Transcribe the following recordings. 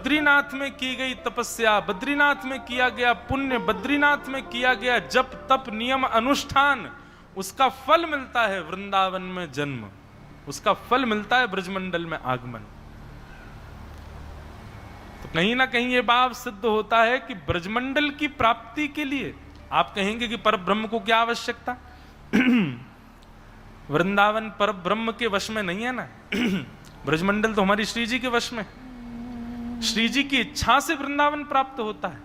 बद्रीनाथ में की गई तपस्या, बद्रीनाथ में किया गया पुण्य, बद्रीनाथ में किया गया जप तप नियम अनुष्ठान, उसका फल मिलता है वृंदावन में जन्म, उसका फल मिलता है ब्रजमंडल में आगमन। तो कहीं ना कहीं यह भाव सिद्ध होता है कि ब्रजमंडल की प्राप्ति के लिए आप कहेंगे कि परब्रह्म को क्या आवश्यकता? वृंदावन परब्रह्म के वश में नहीं है ना। ब्रजमंडल तो हमारी श्री जी के वश में, श्री जी की इच्छा से वृंदावन प्राप्त होता है।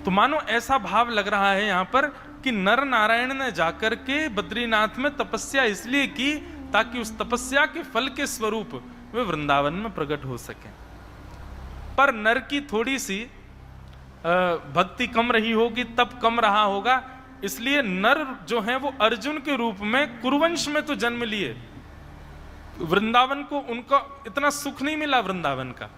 तो मानो ऐसा भाव लग रहा है यहां पर कि नर नारायण ने जाकर के बद्रीनाथ में तपस्या इसलिए की ताकि उस तपस्या के फल के स्वरूप वे वृंदावन में प्रकट हो सके। पर नर की थोड़ी सी भक्ति कम रही होगी, तप कम रहा होगा, इसलिए नर जो है वो अर्जुन के रूप में कुरुवंश में तो जन्म लिए, वृंदावन को उनका इतना सुख नहीं मिला वृंदावन का,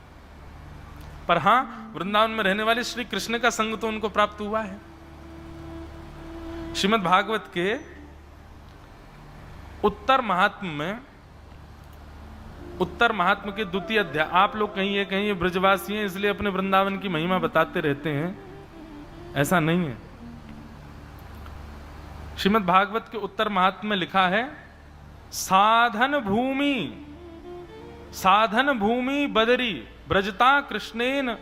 पर हां वृंदावन में रहने वाले श्री कृष्ण का संग तो उनको प्राप्त हुआ है। श्रीमद् भागवत के उत्तर महात्म में, उत्तर महात्म के द्वितीय अध्याय, आप लोग कहिए ब्रजवासी हैं इसलिए अपने वृंदावन की महिमा बताते रहते हैं, ऐसा नहीं है। श्रीमद् भागवत के उत्तर महात्म में लिखा है, साधन भूमि बदरी ब्रजता कृष्णेन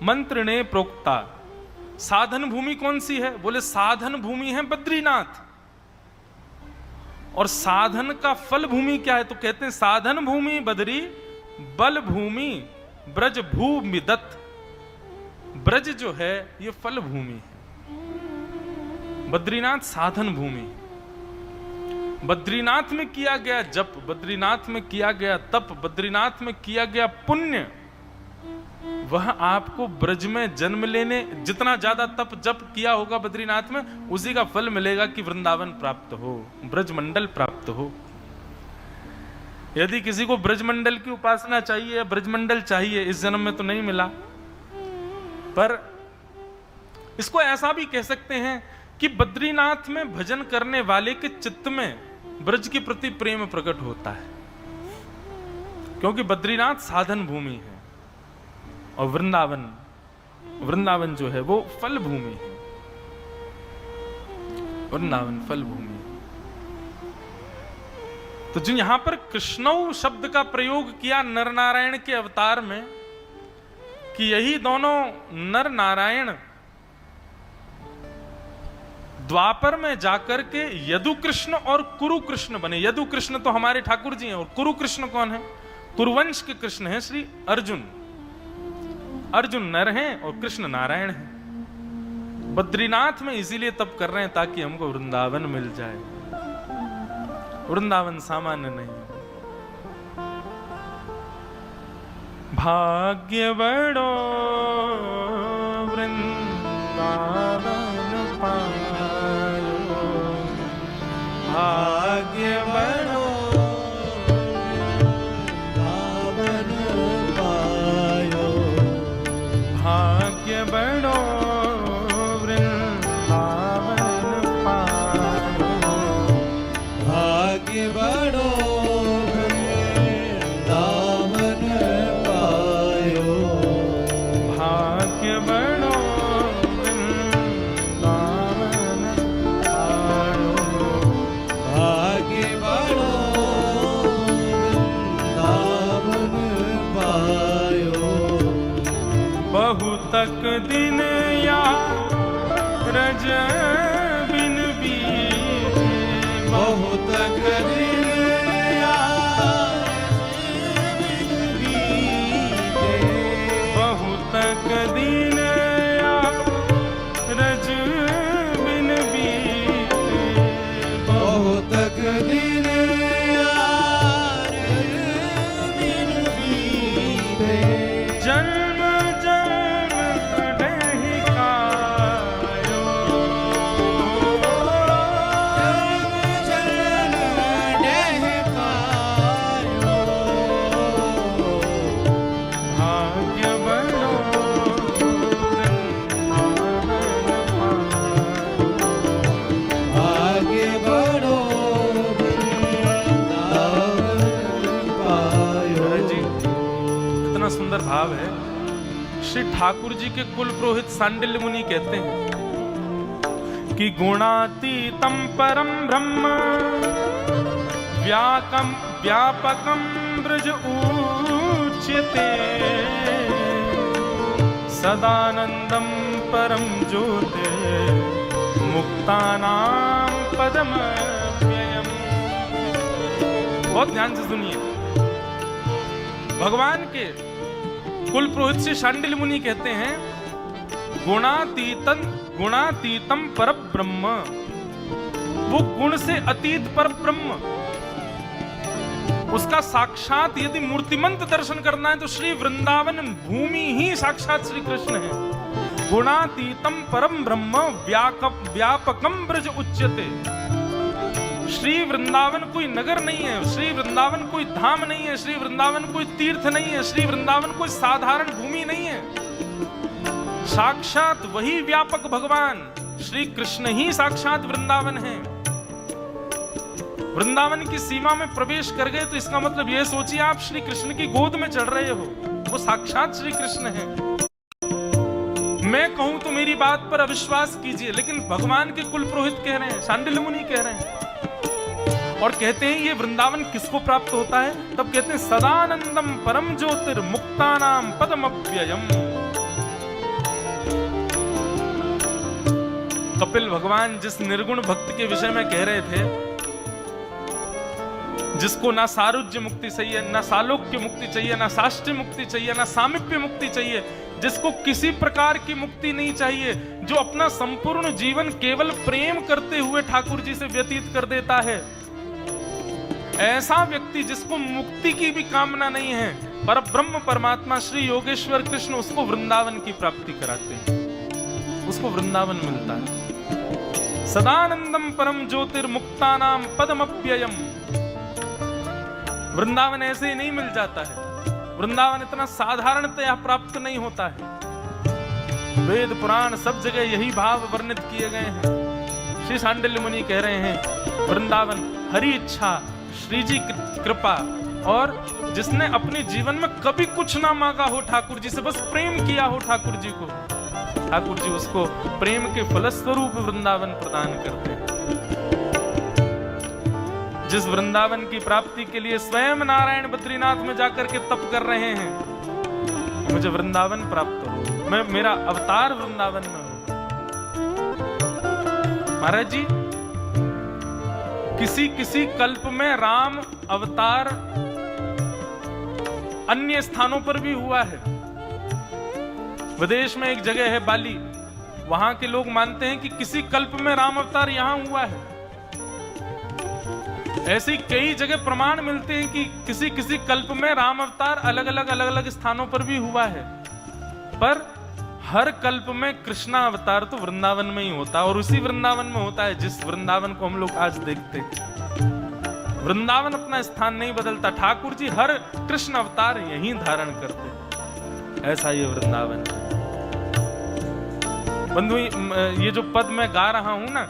मंत्रिणे प्रोक्ता। साधन भूमि कौन सी है? बोले साधन भूमि है बद्रीनाथ। और साधन का फल भूमि क्या है? तो कहते हैं साधन भूमि बदरी बल भूमि ब्रज भूमि दत्त। ब्रज जो है ये फल भूमि है, बद्रीनाथ साधन भूमि। बद्रीनाथ में किया गया जप, बद्रीनाथ में किया गया तप, बद्रीनाथ में किया गया पुण्य, वह आपको ब्रज में जन्म लेने, जितना ज्यादा तप जप किया होगा बद्रीनाथ में, उसी का फल मिलेगा कि वृंदावन प्राप्त हो, ब्रजमंडल प्राप्त हो। यदि किसी को ब्रजमंडल की उपासना चाहिए, ब्रजमंडल चाहिए, इस जन्म में तो नहीं मिला, पर इसको ऐसा भी कह सकते हैं कि बद्रीनाथ में भजन करने वाले के चित्त में ब्रज के प्रति प्रेम प्रकट होता है, क्योंकि बद्रीनाथ साधन भूमि है और वृंदावन जो है वो फल भूमि है। वृंदावन फल भूमि है। तो जो यहां पर कृष्णौ शब्द का प्रयोग किया नर नारायण के अवतार में, कि यही दोनों नर नारायण द्वापर में जाकर के यदु कृष्ण और कुरु कृष्ण बने। यदु कृष्ण तो हमारे ठाकुर जी हैं, और कुरु कृष्ण कौन है? कुरुवंश के कृष्ण हैं श्री अर्जुन। अर्जुन नर हैं और कृष्ण नारायण हैं। बद्रीनाथ में इसीलिए तप कर रहे हैं ताकि हमको वृंदावन मिल जाए। वृंदावन सामान्य नहीं है। भाग्य बड़ो वृंदावन पायो, भाग्य बड़ो वृंदावन पायो, भाग्य बड़ो वृंदावन पायो, भाग्य बड़ो वृंदावन पायो, भाग्य बड़ो वृंदावन पायो, भाग्य बड़ो वृंदावन पायो। बहुतक दिन या रज बिन बीते, बहुतक दिन बहुतक दिन या रज बिन बीते, बहुतक दिन जन्म जन्म डहिकायो, भाग्य बड़ो भाग्य बड़ो वृंदावन पायो। जी, इतना सुंदर भाव है। है। श्री ठाकुर जी के कुल पुरोहित सांडिल्य मुनि कहते हैं कि गुणातीतम परम ब्रह्म व्यापकम ब्रज उच्यते सदानंदम परम ज्योति मुक्तानां पदमव्ययम्। बहुत ध्यान से सुनिए, भगवान के कुल पुरोहित से शांडिल्य मुनि कहते हैं गुणातीतम पर ब्रह्म, वो गुण से अतीत पर ब्रह्म, उसका साक्षात यदि मूर्तिमंत दर्शन करना है तो श्री वृंदावन भूमि ही साक्षात श्री कृष्ण है। गुणातीतम परम ब्रह्म व्यापकम ब्रज उच्यते। श्री वृंदावन कोई नगर नहीं है, श्री वृंदावन कोई धाम नहीं है, श्री वृंदावन कोई तीर्थ नहीं है, श्री वृंदावन कोई साधारण भूमि नहीं है। साक्षात वही व्यापक भगवान श्री कृष्ण ही साक्षात वृंदावन है। वृंदावन की सीमा में प्रवेश कर गए तो इसका मतलब यह सोचिए आप श्री कृष्ण की गोद में चढ़ रहे हो, वो साक्षात श्री कृष्ण है। मैं कहूं तो मेरी बात पर अविश्वास कीजिए, लेकिन भगवान के कुल पुरोहित कह रहे हैं, शांडिल्य मुनि कह रहे हैं और कहते हैं ये वृंदावन किसको प्राप्त होता है? तब कहते हैं सदानंदम परम ज्योतिर्मुक्तानां पदमव्ययम्। कपिल भगवान जिस निर्गुण भक्त के विषय में कह रहे थे, जिसको ना सारुज्य मुक्ति चाहिए, ना सालोक्य मुक्ति चाहिए, ना साष्टय मुक्ति चाहिए, ना सामिप्य मुक्ति चाहिए, जिसको किसी प्रकार की मुक्ति नहीं चाहिए, जो अपना संपूर्ण जीवन केवल प्रेम करते हुए ठाकुर जी से व्यतीत कर देता है, ऐसा व्यक्ति जिसको मुक्ति की भी कामना नहीं है, पर ब्रह्म परमात्मा श्री योगेश्वर कृष्ण उसको वृंदावन की प्राप्ति कराते हैं, उसको वृंदावन मिलता है। सदानंदम परम ज्योतिर्मुक्तानां पदमव्ययम्। वृंदावन ऐसे ही नहीं मिल जाता है, वृंदावन इतना साधारणतया प्राप्त नहीं होता है। वेद पुराण सब जगह यही भाव वर्णित किए गए हैं। श्री सांडिल्य मुनि कह रहे हैं वृंदावन हरि इच्छा, श्री जी कृपा, और जिसने अपने जीवन में कभी कुछ ना मांगा हो ठाकुर जी से, बस प्रेम किया हो ठाकुर जी को, ठाकुर जी उसको प्रेम के फलस्वरूप वृंदावन प्रदान करते हैं। जिस वृंदावन की प्राप्ति के लिए स्वयं नारायण बद्रीनाथ में जाकर के तप कर रहे हैं, मुझे वृंदावन प्राप्त हो, मैं मेरा अवतार वृंदावन में हो। महाराज जी, किसी किसी कल्प में राम अवतार अन्य स्थानों पर भी हुआ है। विदेश में एक जगह है बाली, वहां के लोग मानते हैं कि किसी कल्प में राम अवतार यहां हुआ है। ऐसी कई जगह प्रमाण मिलते हैं कि किसी किसी कल्प में राम अवतार अलग अलग स्थानों पर भी हुआ है, पर हर कल्प में कृष्णा अवतार तो वृंदावन में ही होता है, और उसी वृंदावन में होता है जिस वृंदावन को हम लोग आज देखते हैं। वृंदावन अपना स्थान नहीं बदलता, ठाकुर जी हर कृष्ण अवतार यहीं धारण करते हैं, ऐसा ये वृंदावन है। बंधु, ये जो पद मैं गा रहा हूं ना,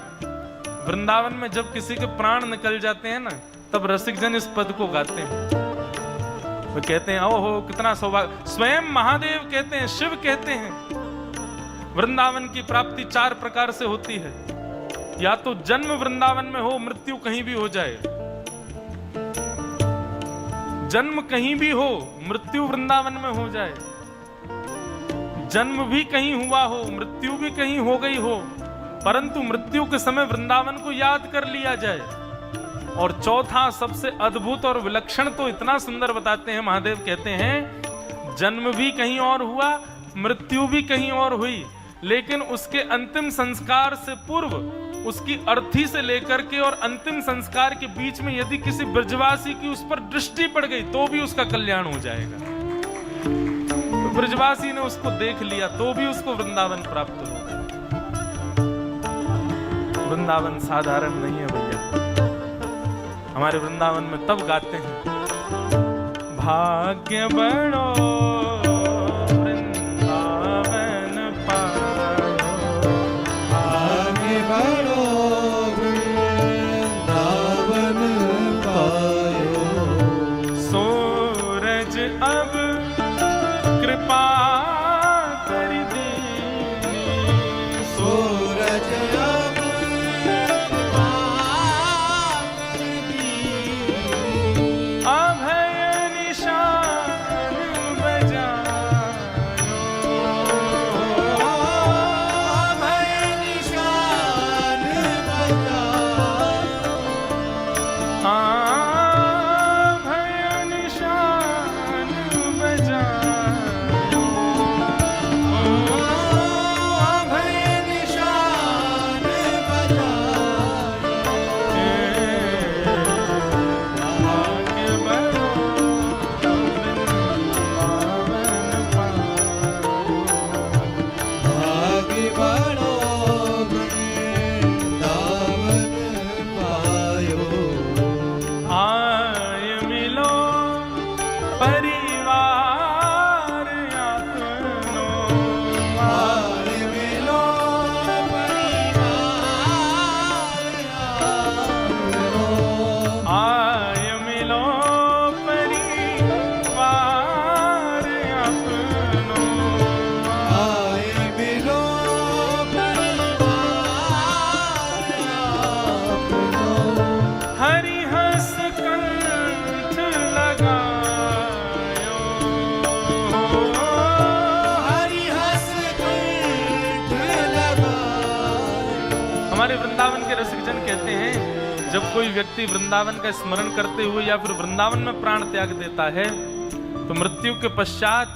वृंदावन में जब किसी के प्राण निकल जाते हैं ना, तब रसिक जन इस पद को गाते हैं। वो कहते हैं ओहो कितना सौभाग्य। स्वयं महादेव कहते हैं, शिव कहते हैं, वृंदावन की प्राप्ति 4 प्रकार से होती है। या तो जन्म वृंदावन में हो, मृत्यु कहीं भी हो जाए। जन्म कहीं भी हो, मृत्यु वृंदावन में हो जाए। जन्म भी कहीं हुआ हो, मृत्यु भी कहीं हो गई हो, परंतु मृत्यु के समय वृंदावन को याद कर लिया जाए। और चौथा सबसे अद्भुत और विलक्षण तो इतना सुंदर बताते हैं महादेव, कहते हैं जन्म भी कहीं और हुआ, मृत्यु भी कहीं और हुई, लेकिन उसके अंतिम संस्कार से पूर्व उसकी अर्थी से लेकर के और अंतिम संस्कार के बीच में यदि किसी ब्रजवासी की उस पर दृष्टि पड़ गई तो भी उसका कल्याण हो जाएगा। तो ब्रजवासी ने उसको देख लिया तो भी उसको वृंदावन प्राप्त होगा। वृंदावन साधारण नहीं है भैया। हमारे वृंदावन में तब गाते हैं भाग्य बड़ो वृंदावन पायो, भाग्य बड़ो वृंदावन पायो। सूरज अब कृपा कहते हैं जब कोई व्यक्ति वृंदावन का स्मरण करते हुए या फिर वृंदावन में प्राण त्याग देता है तो मृत्यु के पश्चात,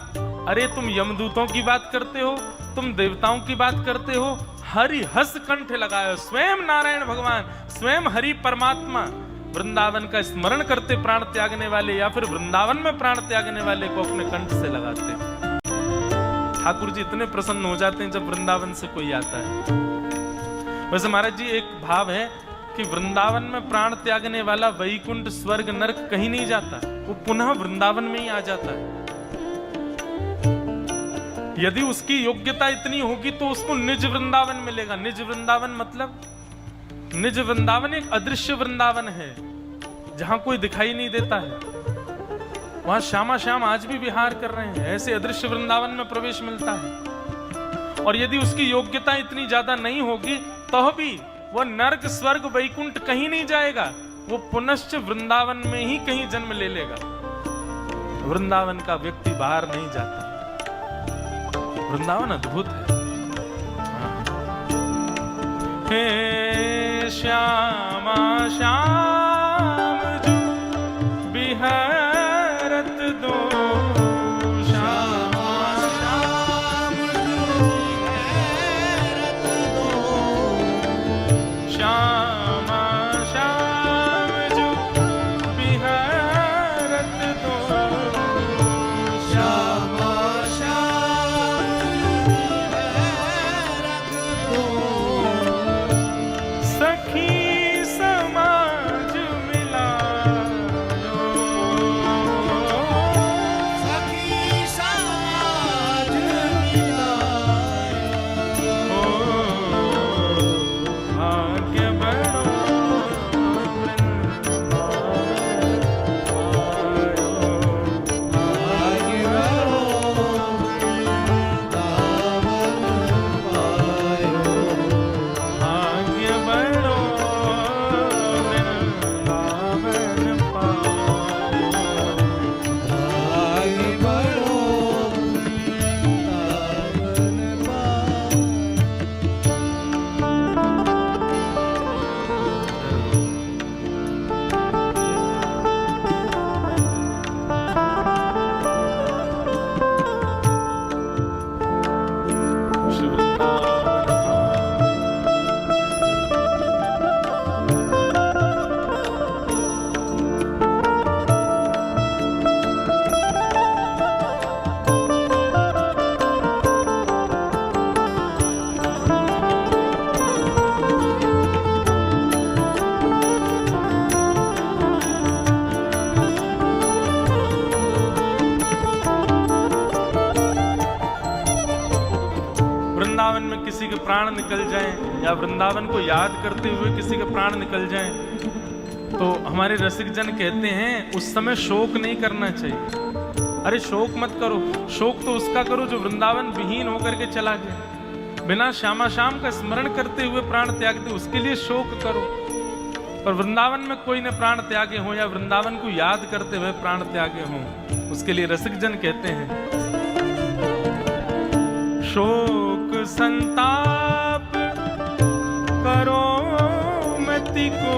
अरे तुम यमदूतों की बात करते हो, तुम देवताओं की बात करते हो, हरि हस कंठ लगाए, स्वयं नारायण भगवान, स्वयं हरि परमात्मा वृंदावन का स्मरण करते प्राण त्यागने वाले या फिर वृंदावन में प्राण त्यागने वाले को अपने कंठ से लगाते हैं। ठाकुर जी इतने प्रसन्न हो जाते हैं जब वृंदावन से कोई आता है। वैसे महाराज जी एक भाव है कि वृंदावन में प्राण त्यागने वाला वैकुंठ स्वर्ग नरक कहीं नहीं जाता, वो पुनः वृंदावन में ही आ जाता है। यदि उसकी योग्यता इतनी होगी तो उसको निज वृंदावन मिलेगा। निज वृंदावन मतलब, निज वृंदावन एक अदृश्य वृंदावन है जहां कोई दिखाई नहीं देता है, वहां श्यामा श्याम आज भी विहार कर रहे हैं, ऐसे अदृश्य वृंदावन में प्रवेश मिलता है। और यदि उसकी योग्यता इतनी ज्यादा नहीं होगी तो भी वह नरक स्वर्ग वैकुंठ कहीं नहीं जाएगा, वो पुनश्च वृंदावन में ही कहीं जन्म ले लेगा। वृंदावन का व्यक्ति बाहर नहीं जाता। वृंदावन अद्भुत है। हे श्यामा श्याम जो बिहरत दो, श्यामा श्याम जो बिहरत दो, श्यामा श्याम जो बिहरत दो, श्यामा श्याम बिहरत दो, सखी समाज मिलायो, सखी समाज मिलायो, भाग्य बड़ो आगे बढ़ो वृंदावन पायो, भाग्य बड़ो वृंदावन पायो। आगे बढ़ो वृंदावन पायो। श्री वृंदावन धाम। वृंदावन में किसी के प्राण निकल जाएं या वृंदावन को याद करते हुए किसी के प्राण निकल जाएं तो हमारे रसिक जन कहते हैं उस समय शोक नहीं करना चाहिए। अरे शोक मत करो, शोक तो उसका करो जो वृंदावन विहीन होकर के चला गया। बिना श्यामा श्याम का स्मरण करते हुए प्राण त्याग दे, उसके लिए शोक करो। पर वृंदावन में कोई ने प्राण त्यागे हो या वृंदावन को याद करते हुए प्राण त्यागे हो, उसके लिए रसिक जन कहते हैं शोक संताप करो मति को,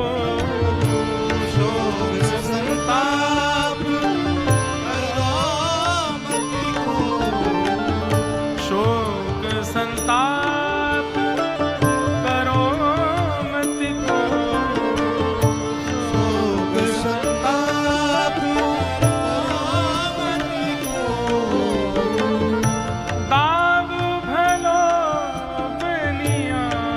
शोक संताप करो मति को, शोक संताप करो मति को, शोक संताप करो मति को, दाव भलो बनियायो,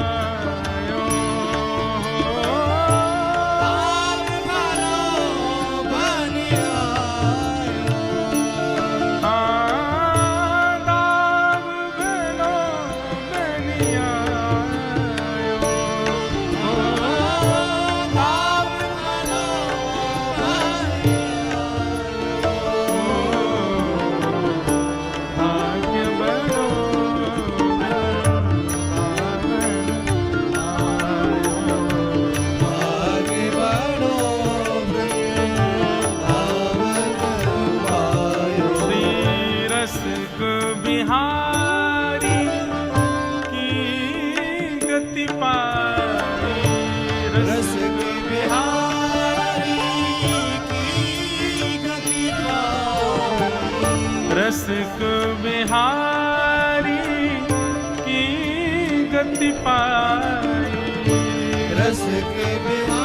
ताप भलो बनियायो, दाव भलो बनियायो, ताप भलो भाग्य बड़ो आगे बढ़ो वृंदावन पायो, श्री रसिक बिहारी की गति पाई, रसिक बिहारी की गति पाई। रस के बिहारी